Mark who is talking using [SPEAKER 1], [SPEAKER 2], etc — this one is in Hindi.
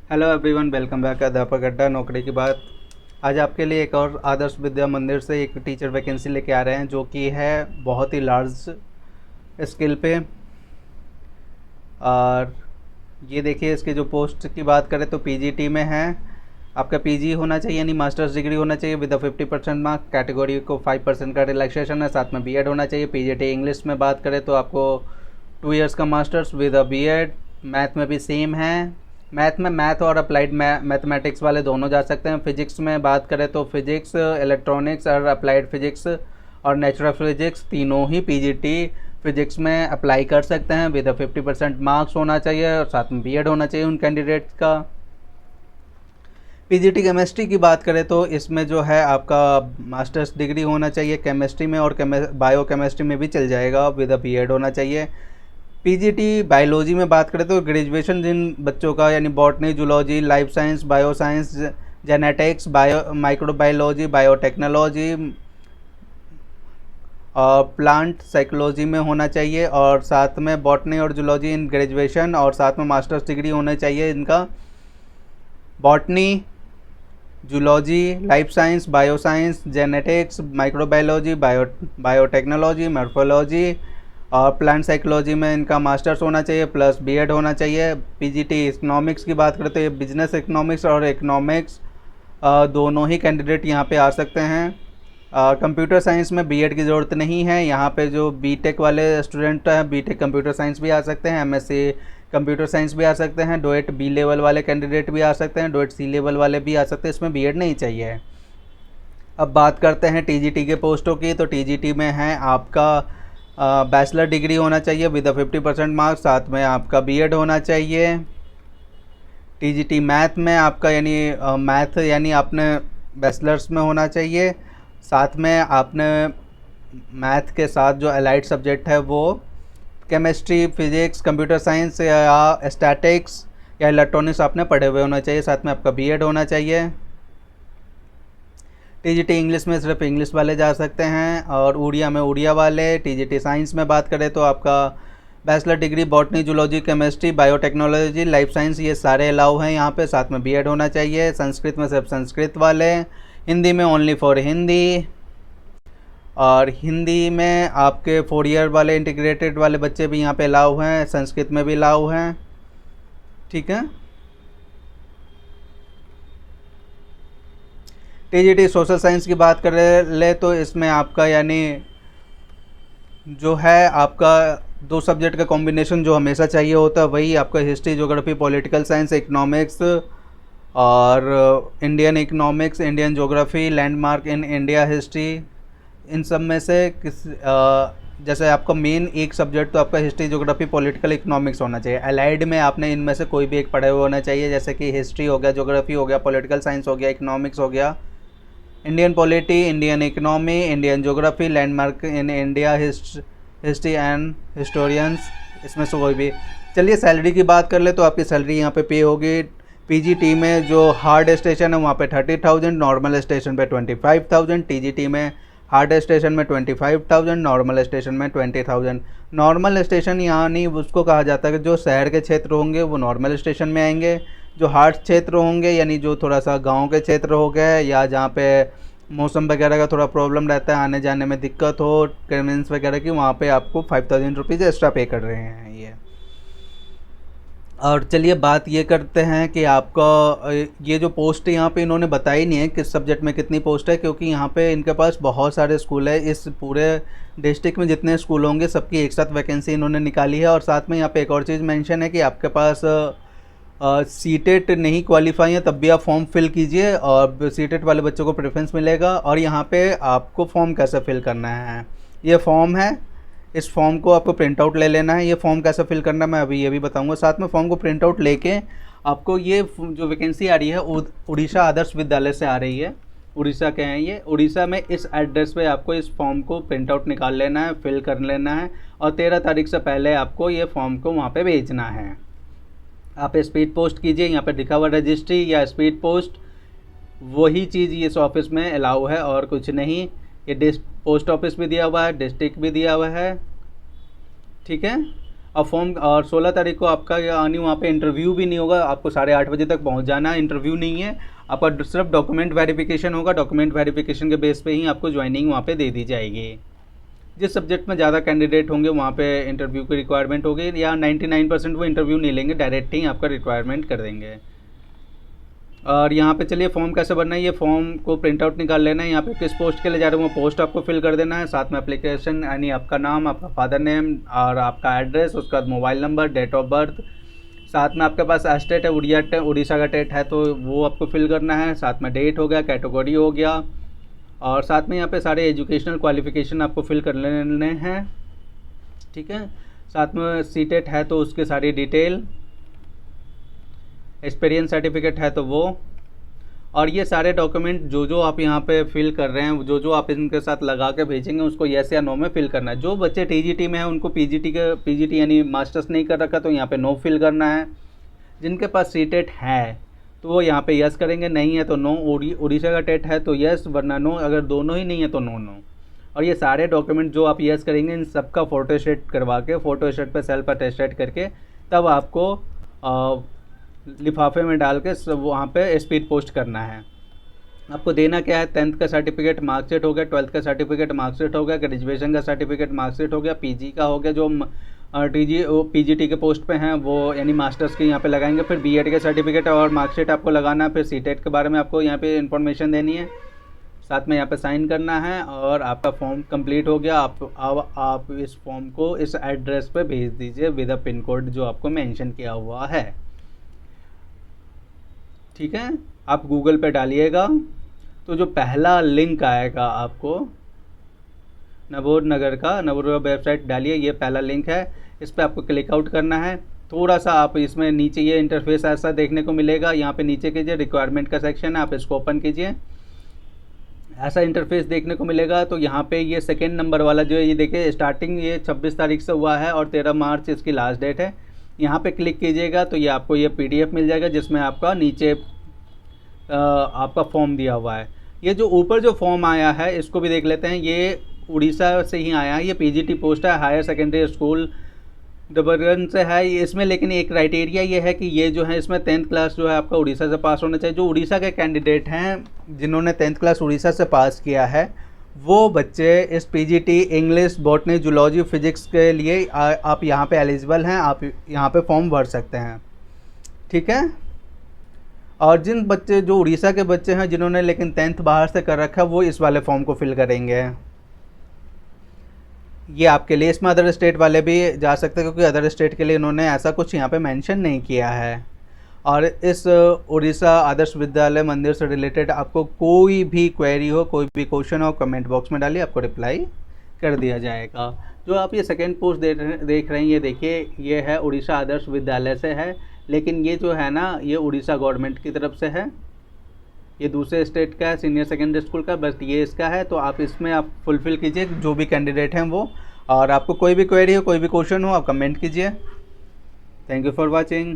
[SPEAKER 1] हेलो एवरीवन, वेलकम बैक अध्यापक अड्डा नौकरी की बात। आज आपके लिए एक और आदर्श विद्या मंदिर से एक टीचर वैकेंसी लेके आ रहे हैं जो कि है बहुत ही लार्ज स्केल पे। और ये देखिए, इसके जो पोस्ट की बात करें तो पीजीटी में है। आपका पीजी होना चाहिए यानी मास्टर्स डिग्री होना चाहिए विद 50% मार्क। कैटेगरी को 5% का रिलैक्सेशन है। साथ में बीएड होना चाहिए। पीजीटी इंग्लिश में बात करें तो आपको 2 इयर्स का masters with a BEd. Math में भी सेम है। मैथ और अप्लाइड मैथमेटिक्स वाले दोनों जा सकते हैं। फिजिक्स में बात करें तो फिजिक्स, इलेक्ट्रॉनिक्स और अप्लाइड फिजिक्स और नेचुरल फिजिक्स तीनों ही पीजीटी फिजिक्स में अप्लाई कर सकते हैं। विद 50% मार्क्स होना चाहिए और साथ में बीएड होना चाहिए उन कैंडिडेट्स का। पीजीटी केमिस्ट्री की बात करें तो इसमें जो है आपका मास्टर्स डिग्री होना चाहिए केमिस्ट्री में, और बायो केमिस्ट्री में भी चल जाएगा। विद अ बीएड होना चाहिए। पीजीटी बायोलॉजी में बात करें तो ग्रेजुएशन जिन बच्चों का यानी botany, zoology, life science, bio science, genetics, microbiology, biotechnology और प्लांट साइकोलॉजी में होना चाहिए। और साथ में बॉटनी और जूलॉजी इन ग्रेजुएशन, और साथ में मास्टर्स डिग्री होना चाहिए इनका botany, zoology, life science, bio science, genetics, microbiology, biotechnology, morphology और प्लांट साइकोलॉजी में इनका मास्टर्स होना चाहिए प्लस बीएड होना चाहिए। पीजीटी इकोनॉमिक्स की बात करें तो ये बिजनेस इकोनॉमिक्स और इकोनॉमिक्स दोनों ही कैंडिडेट यहाँ पे आ सकते हैं। कंप्यूटर साइंस में बीएड की ज़रूरत नहीं है। यहाँ पे जो बीटेक वाले स्टूडेंट हैं, बीटेक कंप्यूटर साइंस भी आ सकते हैं, एमएससी कंप्यूटर साइंस भी आ सकते हैं, डोएट बी लेवल वाले कैंडिडेट भी आ सकते हैं, डोएट सी लेवल वाले भी आ सकते हैं। इसमें बीएड नहीं चाहिए। अब बात करते हैं टीजीटी के पोस्टों की। तो टीजीटी में है आपका बैचलर डिग्री होना चाहिए विद 50% मार्क्स। साथ में आपका बीएड होना चाहिए। टीजीटी मैथ में आपका यानी मैथ यानी आपने बैचलर्स में होना चाहिए। साथ में आपने मैथ के साथ जो अलाइड सब्जेक्ट है वो केमिस्ट्री, फिजिक्स, कंप्यूटर साइंस या स्टैटिक्स या इलेक्ट्रॉनिक्स आपने पढ़े हुए होना चाहिए। साथ में आपका बीएड होना चाहिए। टीजीटी इंग्लिश में सिर्फ इंग्लिश वाले जा सकते हैं और उड़िया में उड़िया वाले। टीजीटी साइंस में बात करें तो आपका bachelor degree botany, zoology, chemistry, biotechnology, life science ये सारे अलाउ हैं यहाँ पे। साथ में बीएड होना चाहिए। संस्कृत में सिर्फ संस्कृत वाले। हिंदी में ओनली फॉर हिंदी। और हिंदी में आपके 4 ईयर वाले इंटीग्रेटेड वाले बच्चे भी यहाँ पे अलाउ हैं। संस्कृत में भी अलाउ हैं। ठीक है। टीजीटी सोशल साइंस की बात कर ले तो इसमें आपका यानी जो है आपका 2 सब्जेक्ट का कॉम्बिनेशन जो हमेशा चाहिए होता है वही आपका history, geography, political science, economics और Indian economics, Indian geography, landmark in India history. इन सब में से जैसे आपका मेन एक सब्जेक्ट तो आपका हिस्ट्री, ज्योग्राफी, पॉलिटिकल, इकोनॉमिक्स होना चाहिए। अलाइड में आपने इनमें से कोई भी एक पढ़े हुए होना चाहिए, जैसे कि हिस्ट्री हो गया, ज्योग्राफी हो गया, पॉलिटिकल साइंस हो गया, इकोनॉमिक्स हो गया, Indian polity, Indian economy, Indian geography, landmark in India history and historians, इसमें से कोई भी। चलिए सैलरी की बात कर ले तो आपकी सैलरी यहाँ पे होगी। पीजीटी में जो हार्ड स्टेशन है वहाँ पे 30,000, नॉर्मल स्टेशन पे 25,000। टीजीटी में हार्ड स्टेशन में 25,000, नॉर्मल स्टेशन में 20,000। नॉर्मल स्टेशन यहाँ नहीं उसको कहा जाता है कि जो शहर के क्षेत्र होंगे वो नॉर्मल स्टेशन में आएंगे। जो हार्ड क्षेत्र होंगे यानी जो थोड़ा सा गांव के क्षेत्र हो गए या जहाँ पे मौसम वगैरह का थोड़ा प्रॉब्लम रहता है, आने जाने में दिक्कत हो, कन्वीनियंस वगैरह की, वहाँ पे आपको 5,000 रुपीज़ एक्स्ट्रा पे कर रहे हैं ये। और चलिए बात ये करते हैं कि आपका ये जो पोस्ट यहाँ पे इन्होंने बताई नहीं है किस सब्जेक्ट में कितनी पोस्ट है, क्योंकि यहाँ पे इनके पास बहुत सारे स्कूल है। इस पूरे डिस्ट्रिक्ट में जितने स्कूल होंगे सबकी एक साथ वैकेंसी इन्होंने निकाली है। और साथ में यहाँ पे एक और चीज़ मेंशन है कि आपके पास सीटेट नहीं क्वालिफाई है तब भी आप फॉर्म फिल कीजिए और सीटेट वाले बच्चों को प्रेफरेंस मिलेगा। और यहाँ पे आपको फॉर्म कैसे फिल करना है, ये फॉर्म है, इस फॉर्म को आपको प्रिंट आउट ले लेना है। ये फॉर्म कैसे फिल करना है मैं अभी ये भी बताऊंगा। साथ में फॉर्म को प्रिंट आउट लेके आपको ये जो वैकेंसी आ रही है उड़ीसा आदर्श विद्यालय से आ रही है। उड़ीसा के हैं ये। उड़ीसा में इस एड्रेस पे आपको इस फॉर्म को प्रिंट आउट निकाल लेना है, फिल कर लेना है और 13 तारीख से पहले आपको ये फॉर्म को वहाँ पे भेजना है। आप स्पीड पोस्ट कीजिए, यहाँ पे लिखा हुआ रजिस्ट्री या स्पीड पोस्ट, वही चीज़ इस ऑफिस में अलाउ है और कुछ नहीं। ये पोस्ट ऑफिस भी दिया हुआ है, डिस्ट्रिक्ट भी दिया हुआ है। ठीक है। और फॉर्म और 16 तारीख को आपका यानी वहाँ पे इंटरव्यू भी नहीं होगा, आपको 8:30 बजे तक पहुँच जाना है। इंटरव्यू नहीं है, आपका सिर्फ डॉक्यूमेंट वेरिफिकेशन होगा। डॉक्यूमेंट वेरिफिकेशन के बेस पे ही आपको ज्वाइनिंग वहाँ पे दे दी जाएगी। जिस सब्जेक्ट में ज़्यादा कैंडिडेट होंगे वहाँ पे इंटरव्यू की रिक्वायरमेंट होगी, या 99% वो इंटरव्यू नहीं लेंगे, डायरेक्ट ही आपका रिक्वायरमेंट कर देंगे। और यहाँ पे चलिए फॉर्म कैसे भरना है, ये फॉर्म को प्रिंट आउट निकाल लेना है। यहाँ पे किस पोस्ट के लिए जा रहे हो वो पोस्ट आपको फिल कर देना है, साथ में एप्लीकेशन यानी आपका नाम, आपका फादर नेम और आपका एड्रेस, उसका mobile number, date of birth, साथ में आपके पास स्टेट है उड़ीसा का टेट है तो वो आपको फिल करना है, साथ में डेट हो गया, कैटेगरी हो गया, और साथ में यहाँ पे सारे एजुकेशनल क्वालिफिकेशन आपको फिल कर लेने हैं। ठीक है, साथ में सीटेट है तो उसके सारी डिटेल, एक्सपीरियंस सर्टिफिकेट है तो वो, और ये सारे डॉक्यूमेंट जो आप यहाँ पे फिल कर रहे हैं, जो आप इनके साथ लगा के भेजेंगे उसको येस या नो में फिल करना है। जो बच्चे टीजीटी में हैं उनको पीजीटी यानी मास्टर्स नहीं कर रखा तो यहाँ पे नो फिल करना है। जिनके पास सीटेट है तो वो यहाँ पे यस करेंगे, नहीं है तो नो। उड़ीसा का टेट है तो यस, वरना नो, अगर दोनों ही नहीं है तो नो। और ये सारे डॉक्यूमेंट जो आप यस करेंगे इन सबका फ़ोटोस्टेट करवा के, फ़ोटोस्टेट पे सेल्फ अटेस्टेड करके तब आपको लिफाफे में डाल के सब वहाँ पे स्पीड पोस्ट करना है। आपको देना क्या है, 10th का सर्टिफिकेट मार्कशीट हो गया, 12th का सर्टिफिकेट मार्कशीट हो गया, ग्रेजुएशन का सर्टिफिकेट मार्कशीट हो गया, पीजी का हो गया, जो पीजीटी के पोस्ट पे हैं वो यानी मास्टर्स के यहाँ पे लगाएंगे, फिर बीएड के सर्टिफिकेट और मार्कशीट आपको लगाना है, फिर सीटेट के बारे में आपको यहाँ पे इन्फॉर्मेशन देनी है, साथ में यहाँ पे साइन करना है और आपका फॉर्म कंप्लीट हो गया। आप इस फॉर्म को इस एड्रेस पे भेज दीजिए विद अ पिन कोड जो आपको मेंशन किया हुआ है। ठीक है, आप गूगल पे डालिएगा तो जो पहला लिंक आएगा आपको नवोद नगर का, नवोद वेबसाइट डालिए, ये पहला लिंक है, इस पर आपको क्लिक आउट करना है। थोड़ा सा आप इसमें नीचे ये इंटरफेस ऐसा देखने को मिलेगा, यहाँ पे नीचे कीजिए, रिक्वायरमेंट का सेक्शन है, आप इसको ओपन कीजिए, ऐसा इंटरफेस देखने को मिलेगा। तो यहाँ पे ये सेकेंड नंबर वाला जो है ये देखिए, स्टार्टिंग ये 26 तारीख से हुआ है और 13 मार्च इसकी लास्ट डेट है। यहाँ पे क्लिक कीजिएगा तो ये आपको ये PDF मिल जाएगा जिसमें आपका नीचे आपका फॉर्म दिया हुआ है। ये जो ऊपर जो फॉर्म आया है इसको भी देख लेते हैं, ये उड़ीसा से ही आया है, ये पीजीटी पोस्ट है, हायर सेकेंडरी स्कूल डबरगंज से है इसमें। लेकिन एक क्राइटेरिया ये है कि ये जो है इसमें 10th क्लास जो है आपका उड़ीसा से पास होना चाहिए। जो उड़ीसा के कैंडिडेट हैं जिन्होंने 10th क्लास उड़ीसा से पास किया है वो बच्चे इस PGT English, botany, zoology, physics के लिए आप यहाँ पे एलिजिबल हैं, आप यहाँ पे फॉर्म भर सकते हैं। ठीक है, और जिन बच्चे जो उड़ीसा के बच्चे हैं जिन्होंने लेकिन 10th बाहर से कर रखा है वो इस वाले फॉर्म को फिल करेंगे। ये आपके लिए, इसमें अदर स्टेट वाले भी जा सकते हैं क्योंकि अदर स्टेट के लिए इन्होंने ऐसा कुछ यहाँ पे मेंशन नहीं किया है। और इस उड़ीसा आदर्श विद्यालय मंदिर से रिलेटेड आपको कोई भी क्वेरी हो, कोई भी क्वेश्चन हो, कमेंट बॉक्स में डालिए, आपको रिप्लाई कर दिया जाएगा। जो आप ये सेकेंड पोस्ट देख रहे हैं ये देखिए, ये है उड़ीसा आदर्श विद्यालय से है, लेकिन ये जो है ना ये उड़ीसा गवर्नमेंट की तरफ से है, ये दूसरे स्टेट का है, सीनियर सेकेंडरी स्कूल का, बस ये इसका है। तो आप इसमें आप फुलफ़िल कीजिए जो भी कैंडिडेट हैं वो, और आपको कोई भी क्वेरी हो, कोई भी क्वेश्चन हो आप कमेंट कीजिए। Thank you for watching.